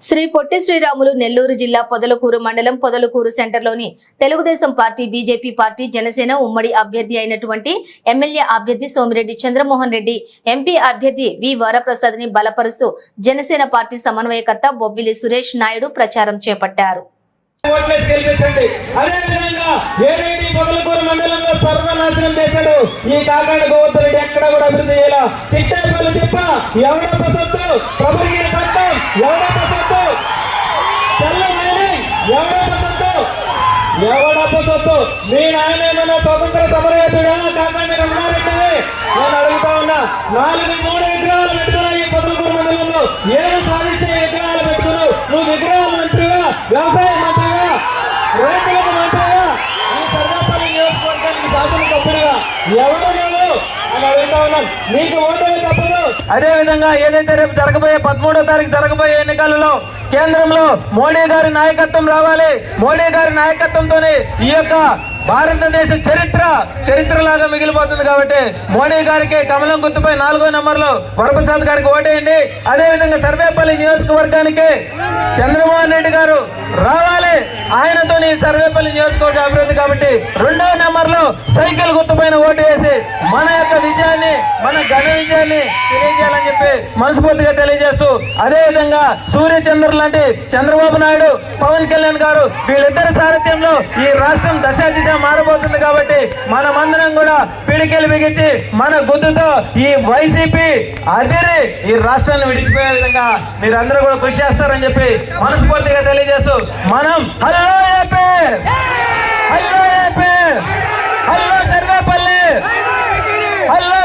శ్రీ పొట్టి శ్రీరాములు నెల్లూరు జిల్లా పొదలకూరు మండలం పొదలకూరు సెంటర్లోని Telugu Desam party, BJP party, Janasena ఉమ్మడి అభ్యర్థి అయినటువంటి ఎమ్మెల్యే అభ్యర్థి సోమిరెడ్డి చంద్రమోహన్ రెడ్డి, ఎంపీ అభ్యర్థి వి వరప్రసాద్ ని బలపరుస్తూ జనసేన పార్టీ సమన్వయకర్త బొబ్బిలి సురేష్ నాయుడు ప్రచారం చేపట్టారు. సర్వనాశనం చేశాడు ఈ కాకాడ గోవర్ధనుడు. ఎక్కడ కూడా అభివృద్ధి చేయాల. చిట్టేపల్లి తిప్ప ఎవడప్ప సొత్తు, ప్రభుగిరి పట్టం ఎవడప్ప సొత్తు, తెల్లమేలి ఎవడప్ప సొత్తు, ఎవడప్ప సొత్తు. మీ నాయన ఏమన్నా స్వతంత్ర సమరయోధుడా? కాకా మీరు ఉన్నారంటే నేను అడుగుతా ఉన్నా. 4-3 విగ్రహాలు పెట్టుకున్నా ఈ పొదలకూరు మండలంలో. ఏమి సాధిస్తే విగ్రహాలు పెట్టుకున్నావు? నువ్వు విగ్రహాల మంత్రిగా, వ్యవసాయ మంత్రిగా, రైతులకు మంత్రిగా, ఈ సర్వేపల్లి నియోజకవర్గానికి శాసనసభ్యుడిగా ఎవరు నువ్వు అని అడుగుతా ఉన్నాం. నీకు ఓటే తప్పదు. అదే విధంగా ఏదైతే రేపు జరగబోయే 13వ తారీఖు జరగబోయే ఎన్నికలలో కేంద్రంలో మోడీ గారి నాయకత్వం రావాలి. మోడీ గారి నాయకత్వంతోనే ఈ యొక్క భారతదేశ చరిత్రలాగా మిగిలిపోతుంది. కాబట్టి మోడీ గారికి కమలం గుర్తుపై 4వ నెంబర్లో వరప్రసాద్ గారికి ఓటేయండి. అదే విధంగా సర్వేపల్లి నియోజకవర్గానికి చంద్రమోహన్ రెడ్డి గారు రావాలి. ఆయనతో సర్వేపల్లి నియోజకవర్గ అభివృద్ధి. కాబట్టి 2వ నెంబర్లో సైకిల్ గుర్తుపైన ఓటు వేసి మన యొక్క విజయాన్ని, మన ఘన విజయాన్ని తెలియజేయాలని చెప్పి మనస్ఫూర్తిగా తెలియజేస్తూ, అదే విధంగా సూర్యచంద్రుడు లాంటి చంద్రబాబు నాయుడు, పవన్ కళ్యాణ్ గారు వీళ్ళిద్దరి సారథ్యంలో ఈ రాష్ట్రం దశ మారబోతుంది. కాబట్టి మనమందరం కూడా పిడికెలు బిగించి మన గుద్దుతో ఈ వైసీపీ అదిరి ఈ రాష్ట్రాన్ని విడిచిపోయే విధంగా మీరందరూ కూడా కృషి చేస్తారని చెప్పి మనస్ఫూర్తిగా తెలియజేస్తూ, మనం hello AP, hello AP, hello Sarvepalli, hello